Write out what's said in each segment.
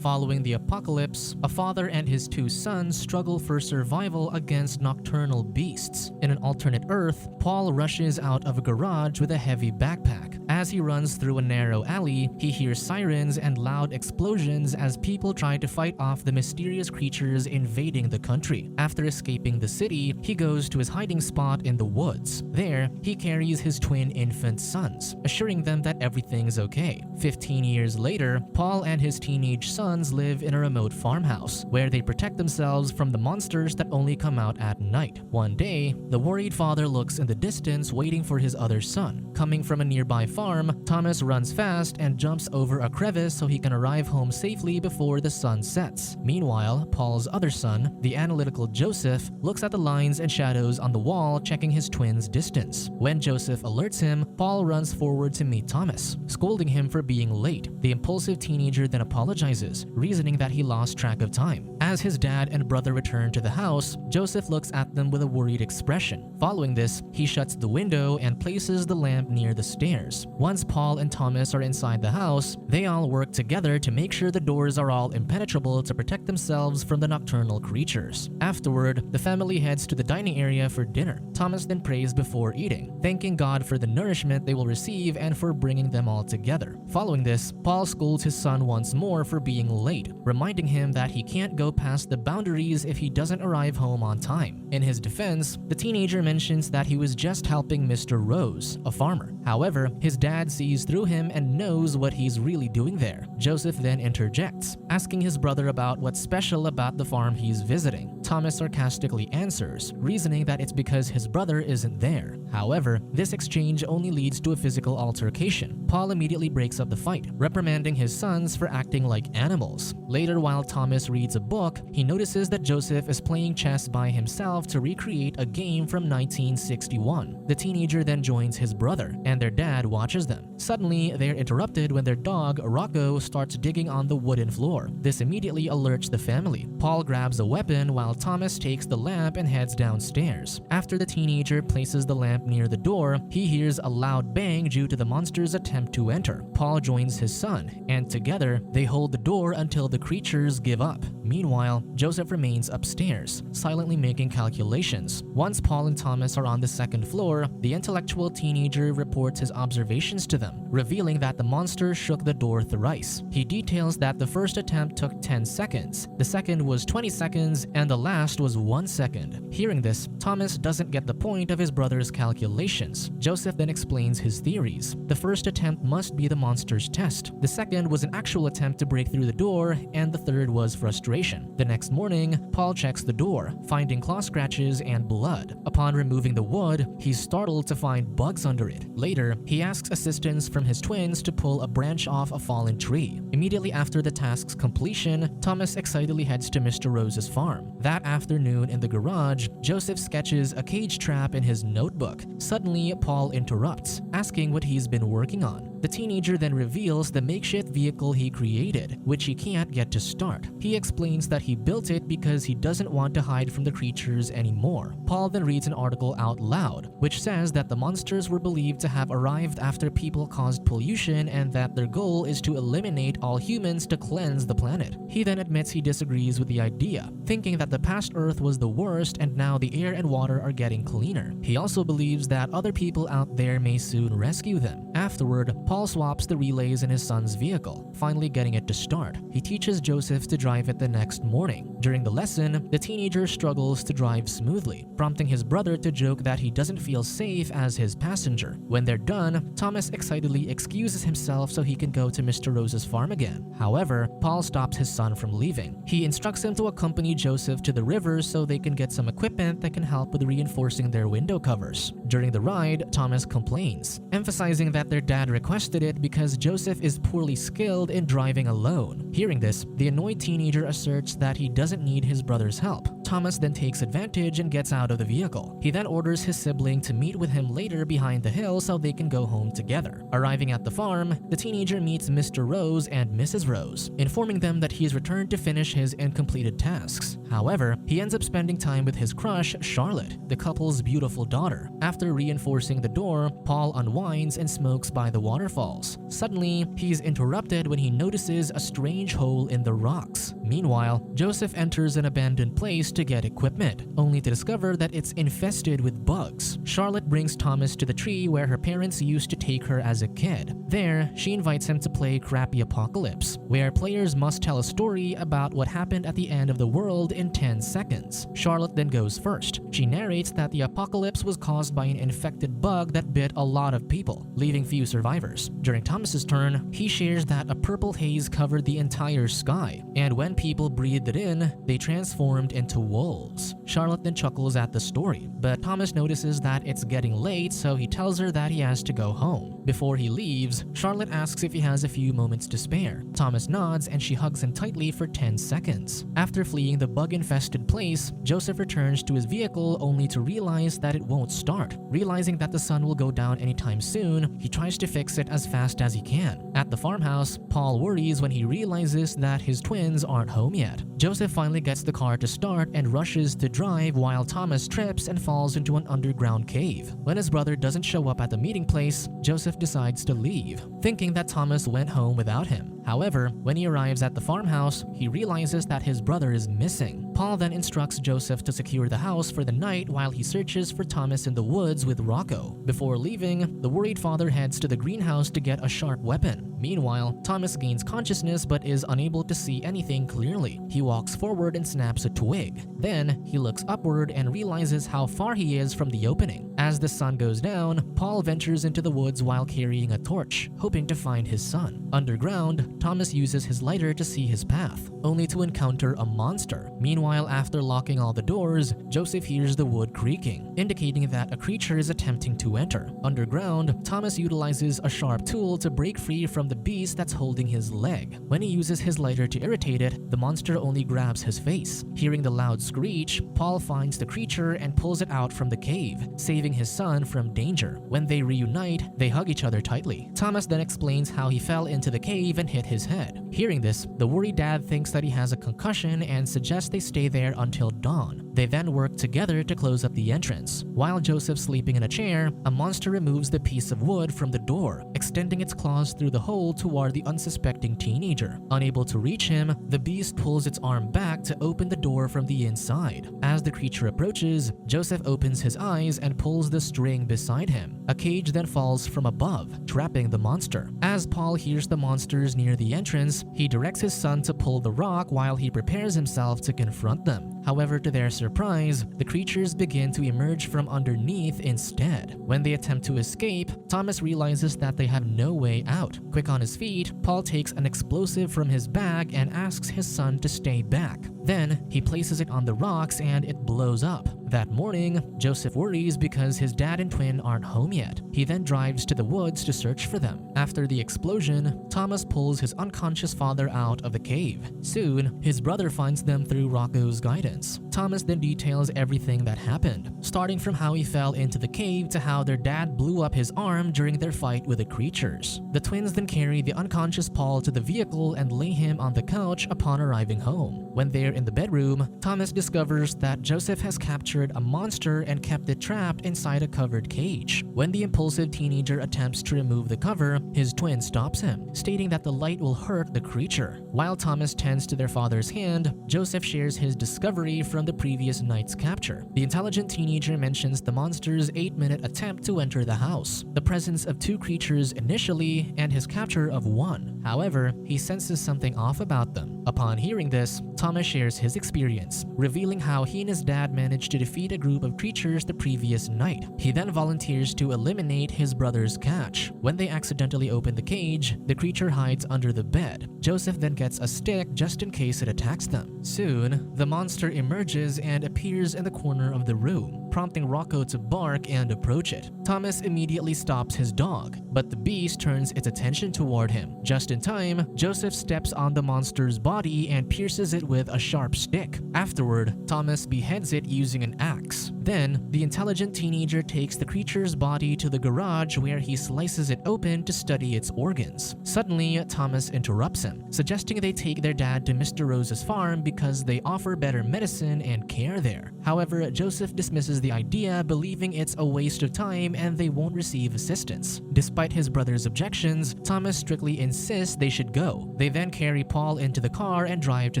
Following the apocalypse, a father and his two sons struggle for survival against nocturnal beasts. In an alternate Earth, Paul rushes out of a garage with a heavy backpack. As he runs through a narrow alley, he hears sirens and loud explosions as people try to fight off the mysterious creatures invading the country. After escaping the city, he goes to his hiding spot in the woods. There, he carries his twin infant sons, assuring them that everything's okay. 15 years later, Paul and his teenage sons live in a remote farmhouse, where they protect themselves from the monsters that only come out at night. One day, the worried father looks in the distance waiting for his other son. Coming from a nearby farm, Thomas runs fast and jumps over a crevice so he can arrive home safely before the sun sets. Meanwhile, Paul's other son, the analytical Joseph, looks at the lines and shadows on the wall, checking his twin's distance. When Joseph alerts him, Paul runs forward to meet Thomas, scolding him for being late. The impulsive teenager then apologizes, reasoning that he lost track of time. As his dad and brother return to the house, Joseph looks at them with a worried expression. Following this, he shuts the window and places the lamp near the stairs. Once Paul and Thomas are inside the house, they all work together to make sure the doors are all impenetrable to protect themselves from the nocturnal creatures. Afterward, the family heads to the dining area for dinner. Thomas then prays before eating, thanking God for the nourishment they will receive and for bringing them all together. Following this, Paul scolds his son once more for being late, reminding him that he can't go past the boundaries if he doesn't arrive home on time. In his defense, the teenager mentions that he was just helping Mr. Rose, a farmer. However, his dad sees through him and knows what he's really doing there. Joseph then interjects, asking his brother about what's special about the farm he's visiting. Thomas sarcastically answers, reasoning that it's because his brother isn't there. However, this exchange only leads to a physical altercation. Paul immediately breaks up the fight, reprimanding his sons for acting like animals. Later, while Thomas reads a book, he notices that Joseph is playing chess by himself to recreate a game from 1961. The teenager then joins his brother, and their dad watches them. Suddenly, they're interrupted when their dog, Rocco, starts digging on the wooden floor. This immediately alerts the family. Paul grabs a weapon while Thomas takes the lamp and heads downstairs. After the teenager places the lamp near the door, he hears a loud bang due to the monster's attempt to enter. Paul joins his son, and together, they hold the door until the creatures give up. Meanwhile, Joseph remains upstairs, silently making calculations. Once Paul and Thomas are on the second floor, the intellectual teenager reports his observations to them, revealing that the monster shook the door thrice. He details that the first attempt took 10 seconds, the second was 20 seconds, and the last was 1 second. Hearing this, Thomas doesn't get the point of his brother's calculations. Joseph then explains his theories. The first attempt must be the monster's test. The second was an actual attempt to break through the door, and the third was frustration. The next morning, Paul checks the door, finding claw scratches and blood. Upon removing the wood, he's startled to find bugs under it. Later, he asks assistance from his twins to pull a branch off a fallen tree. Immediately after the task's completion, Thomas excitedly heads to Mr. Rose's farm. That afternoon in the garage, Joseph sketches a cage trap in his notebook. Suddenly, Paul interrupts, asking what he's been working on. The teenager then reveals the makeshift vehicle he created, which he can't get to start. He explains that he built it because he doesn't want to hide from the creatures anymore. Paul then reads an article out loud, which says that the monsters were believed to have arrived after people caused pollution and that their goal is to eliminate all humans to cleanse the planet. He then admits he disagrees with the idea, thinking that the past Earth was the worst and now the air and water are getting cleaner. He also believes that other people out there may soon rescue them. Afterward, Paul swaps the relays in his son's vehicle, finally getting it to start. He teaches Joseph to drive it the next morning. During the lesson, the teenager struggles to drive smoothly, prompting his brother to joke that he doesn't feel safe as his passenger. When they're done, Thomas excitedly excuses himself so he can go to Mr. Rose's farm again. However, Paul stops his son from leaving. He instructs him to accompany Joseph to the river so they can get some equipment that can help with reinforcing their window covers. During the ride, Thomas complains, emphasizing that their dad requested it because Joseph is poorly skilled in driving alone. Hearing this, the annoyed teenager asserts that he doesn't need his brother's help. Thomas then takes advantage and gets out of the vehicle. He then orders his sibling to meet with him later behind the hill so they can go home together. Arriving at the farm, the teenager meets Mr. Rose and Mrs. Rose, informing them that he's returned to finish his incompleted tasks. However, he ends up spending time with his crush, Charlotte, the couple's beautiful daughter. After reinforcing the door, Paul unwinds and smokes by the waterfall. waterfalls. Suddenly, he's interrupted when he notices a strange hole in the rocks. Meanwhile, Joseph enters an abandoned place to get equipment, only to discover that it's infested with bugs. Charlotte brings Thomas to the tree where her parents used to take her as a kid. There, she invites him to play Crappy Apocalypse, where players must tell a story about what happened at the end of the world in 10 seconds. Charlotte then goes first. She narrates that the apocalypse was caused by an infected bug that bit a lot of people, leaving few survivors. During Thomas's turn, he shares that a purple haze covered the entire sky, and when people breathed it in, they transformed into wolves. Charlotte then chuckles at the story, but Thomas notices that it's getting late, so he tells her that he has to go home. Before he leaves, Charlotte asks if he has a few moments to spare. Thomas nods and she hugs him tightly for 10 seconds. After fleeing the bug-infested place, Joseph returns to his vehicle only to realize that it won't start. Realizing that the sun will go down anytime soon, he tries to fix it as fast as he can. At the farmhouse, Paul worries when he realizes that his twins aren't home yet. Joseph finally gets the car to start and rushes to drive while Thomas trips and falls into an underground cave. When his brother doesn't show up at the meeting place, Joseph decides to leave, thinking that Thomas went home without him. However, when he arrives at the farmhouse, he realizes that his brother is missing. Paul then instructs Joseph to secure the house for the night while he searches for Thomas in the woods with Rocco. Before leaving, the worried father heads to the greenhouse to get a sharp weapon. Meanwhile, Thomas gains consciousness but is unable to see anything clearly. He walks forward and snaps a twig. Then, he looks upward and realizes how far he is from the opening. As the sun goes down, Paul ventures into the woods while carrying a torch, hoping to find his son. Underground, Thomas uses his lighter to see his path, only to encounter a monster. Meanwhile, after locking all the doors, Joseph hears the wood creaking, indicating that a creature is attempting to enter. Underground, Thomas utilizes a sharp tool to break free from the beast that's holding his leg. When he uses his lighter to irritate it, the monster only grabs his face. Hearing the loud screech, Paul finds the creature and pulls it out from the cave, saving his son from danger. When they reunite, they hug each other tightly. Thomas then explains how he fell into the cave and hit his head. Hearing this, the worried dad thinks that he has a concussion and suggests they stay there until dawn. They then work together to close up the entrance. While Joseph's sleeping in a chair, a monster removes the piece of wood from the door, extending its claws through the hole toward the unsuspecting teenager. Unable to reach him, the beast pulls its arm back to open the door from the inside. As the creature approaches, Joseph opens his eyes and pulls the string beside him. A cage then falls from above, trapping the monster. As Paul hears the monsters near the entrance, he directs his son to pull the rock while he prepares himself to confront them. However, to their surprise, the creatures begin to emerge from underneath instead. When they attempt to escape, Thomas realizes that they have no way out. Quick on his feet, Paul takes an explosive from his bag and asks his son to stay back. Then, he places it on the rocks and it blows up. That morning, Joseph worries because his dad and twin aren't home yet. He then drives to the woods to search for them. After the explosion, Thomas pulls his unconscious father out of the cave. Soon, his brother finds them through Rocco's guidance. Thomas then details everything that happened, starting from how he fell into the cave to how their dad blew up his arm during their fight with the creatures. The twins then carry the unconscious Paul to the vehicle and lay him on the couch upon arriving home. When they're in the bedroom, Thomas discovers that Joseph has captured a monster and kept it trapped inside a covered cage. When the impulsive teenager attempts to remove the cover, his twin stops him, stating that the light will hurt the creature. While Thomas tends to their father's hand, Joseph shares his discovery from the previous night's capture. The intelligent teenager mentions the monster's 8-minute attempt to enter the house, the presence of 2 creatures initially, and his capture of 1. However, he senses something off about them. Upon hearing this, Thomas shares his experience, revealing how he and his dad managed to defeat a group of creatures the previous night. He then volunteers to eliminate his brother's catch. When they accidentally open the cage, the creature hides under the bed. Joseph then gets a stick just in case it attacks them. Soon, the monster emerges and appears in the corner of the room, prompting Rocco to bark and approach it. Thomas immediately stops his dog, but the beast turns its attention toward him. Just in time, Joseph steps on the monster's body and pierces it with a sharp stick. Afterward, Thomas beheads it using an axe. Then, the intelligent teenager takes the creature's body to the garage where he slices it open to study its organs. Suddenly, Thomas interrupts him, suggesting they take their dad to Mr. Rose's farm because they offer better medicine and care there. However, Joseph dismisses dismisses the idea, believing it's a waste of time and they won't receive assistance. Despite his brother's objections, Thomas strictly insists they should go. They then carry Paul into the car and drive to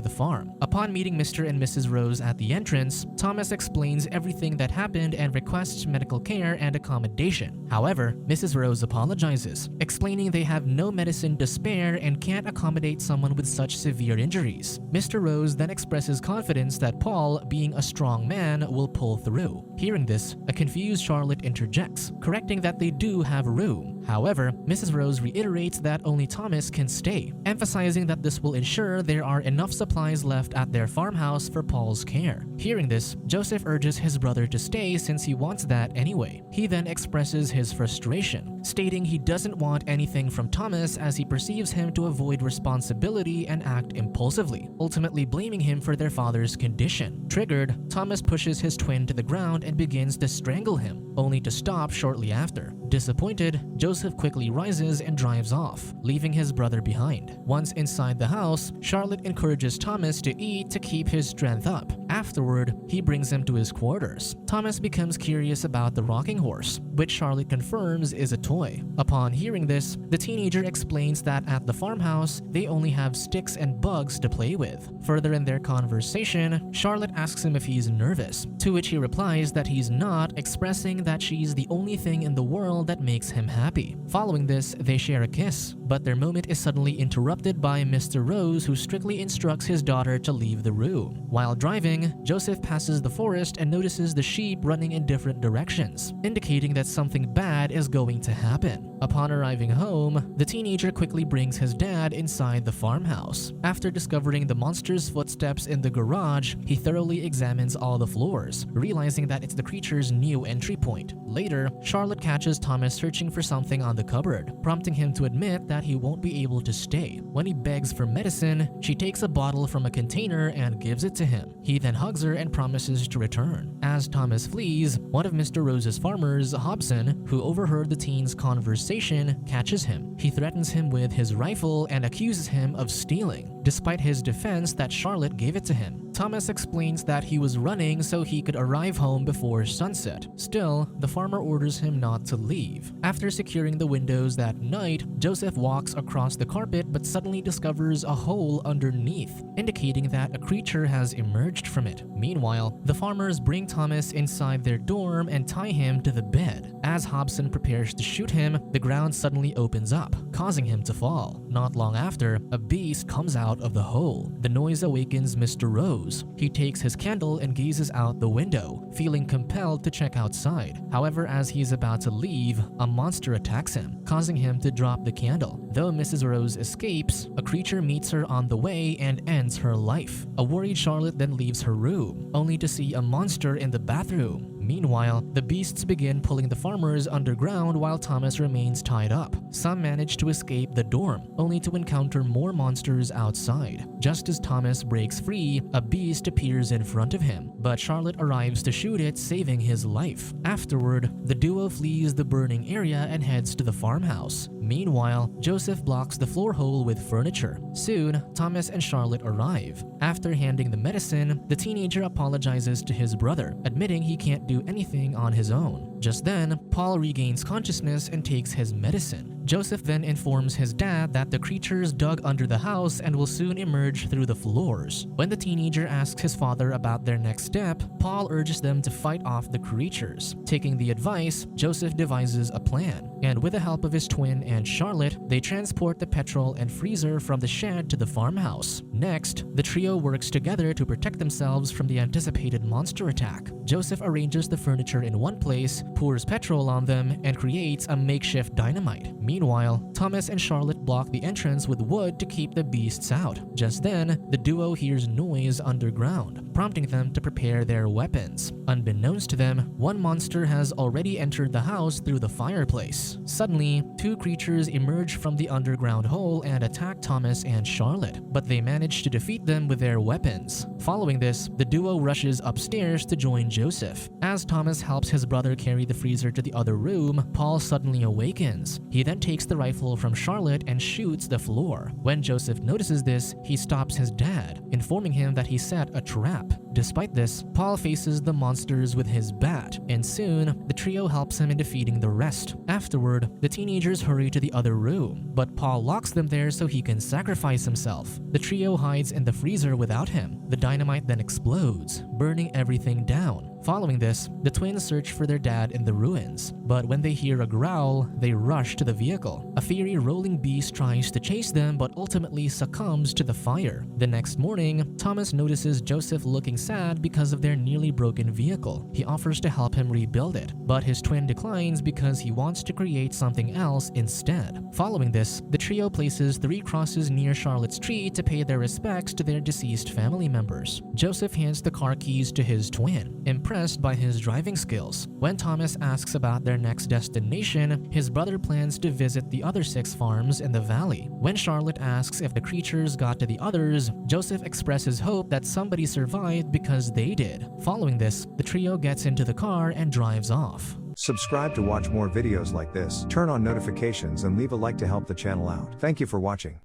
the farm. Upon meeting Mr. and Mrs. Rose at the entrance, Thomas explains everything that happened and requests medical care and accommodation. However, Mrs. Rose apologizes, explaining they have no medicine to spare and can't accommodate someone with such severe injuries. Mr. Rose then expresses confidence that Paul, being a strong man, will pull through. Hearing this, a confused Charlotte interjects, correcting that they do have room. However, Mrs. Rose reiterates that only Thomas can stay, emphasizing that this will ensure there are enough supplies left at their farmhouse for Paul's care. Hearing this, Joseph urges his brother to stay since he wants that anyway. He then expresses his frustration, stating he doesn't want anything from Thomas as he perceives him to avoid responsibility and act impulsively, ultimately blaming him for their father's condition. Triggered, Thomas pushes his twin to the ground and begins to strangle him, only to stop shortly after. Disappointed, Joseph quickly rises and drives off, leaving his brother behind. Once inside the house, Charlotte encourages Thomas to eat to keep his strength up. Afterward, he brings him to his quarters. Thomas becomes curious about the rocking horse, which Charlotte confirms is a toy. Upon hearing this, the teenager explains that at the farmhouse, they only have sticks and bugs to play with. Further in their conversation, Charlotte asks him if he's nervous, to which he replies that he's not, expressing that she's the only thing in the world that makes him happy. Following this, they share a kiss, but their moment is suddenly interrupted by Mr. Rose, who strictly instructs his daughter to leave the room. While driving, Joseph passes the forest and notices the sheep running in different directions, indicating that something bad is going to happen. Upon arriving home, the teenager quickly brings his dad inside the farmhouse. After discovering the monster's footsteps in the garage, he thoroughly examines all the floors, realizing that it's the creature's new entry point. Later, Charlotte catches Thomas searching for something on the cupboard, prompting him to admit that he won't be able to stay. When he begs for medicine, she takes a bottle from a container and gives it to him. He then hugs her and promises to return. As Thomas flees, one of Mr. Rose's farmers, Hobson, who overheard the teen's conversation, catches him. He threatens him with his rifle and accuses him of stealing, despite his defense that Charlotte gave it to him. Thomas explains that he was running so he could arrive home before sunset. Still, the farmer orders him not to leave. After securing the windows that night, Joseph walks across the carpet but suddenly discovers a hole underneath, indicating that a creature has emerged from it. Meanwhile, the farmers bring Thomas inside their dorm and tie him to the bed. As Hobson prepares to shoot him, the ground suddenly opens up, causing him to fall. Not long after, a beast comes out of the hole. The noise awakens Mr. Rose. He takes his candle and gazes out the window, feeling compelled to check outside. However, as he's about to leave, a monster attacks him, causing him to drop the candle. Though Mrs. Rose escapes, a creature meets her on the way and ends her life. A worried Charlotte then leaves her room, only to see a monster in the bathroom. Meanwhile, the beasts begin pulling the farmers underground while Thomas remains tied up. Some manage to escape the dorm, only to encounter more monsters outside. Just as Thomas breaks free, a beast appears in front of him, but Charlotte arrives to shoot it, saving his life. Afterward, the duo flees the burning area and heads to the farmhouse. Meanwhile, Joseph blocks the floor hole with furniture. Soon, Thomas and Charlotte arrive. After handing the medicine, the teenager apologizes to his brother, admitting he can't do anything on his own. Just then, Paul regains consciousness and takes his medicine. Joseph then informs his dad that the creatures dug under the house and will soon emerge through the floors. When the teenager asks his father about their next step, Paul urges them to fight off the creatures. Taking the advice, Joseph devises a plan, and with the help of his twin and Charlotte, they transport the petrol and freezer from the shed to the farmhouse. Next, the trio works together to protect themselves from the anticipated monster attack. Joseph arranges the furniture in one place, pours petrol on them, and creates a makeshift dynamite. Meanwhile, Thomas and Charlotte block the entrance with wood to keep the beasts out. Just then, the duo hears noise underground, prompting them to prepare their weapons. Unbeknownst to them, one monster has already entered the house through the fireplace. Suddenly, two creatures emerge from the underground hole and attack Thomas and Charlotte, but they manage to defeat them with their weapons. Following this, the duo rushes upstairs to join Joseph. As Thomas helps his brother carry the freezer to the other room, Paul suddenly awakens. He then takes the rifle from Charlotte and shoots the floor. When Joseph notices this, he stops his dad, informing him that he set a trap. Despite this, Paul faces the monsters with his bat, and soon, the trio helps him in defeating the rest. Afterward, the teenagers hurry to the other room, but Paul locks them there so he can sacrifice himself. The trio hides in the freezer without him. The dynamite then explodes, burning everything down. Following this, the twins search for their dad in the ruins, but when they hear a growl, they rush to the vehicle. A fiery rolling beast tries to chase them but ultimately succumbs to the fire. The next morning, Thomas notices Joseph looking sad because of their nearly broken vehicle. He offers to help him rebuild it, but his twin declines because he wants to create something else instead. Following this, the trio places 3 crosses near Charlotte's tree to pay their respects to their deceased family members. Joseph hands the car keys to his twin, impressed by his driving skills. When Thomas asks about their next destination, his brother plans to visit the other 6 farms in the valley. When Charlotte asks if the creatures got to the others, Joseph expresses hope that somebody survived because they did. Following this, the trio gets into the car and drives off. Subscribe to watch more videos like this, turn on notifications and leave a like to help the channel out. Thank you for watching.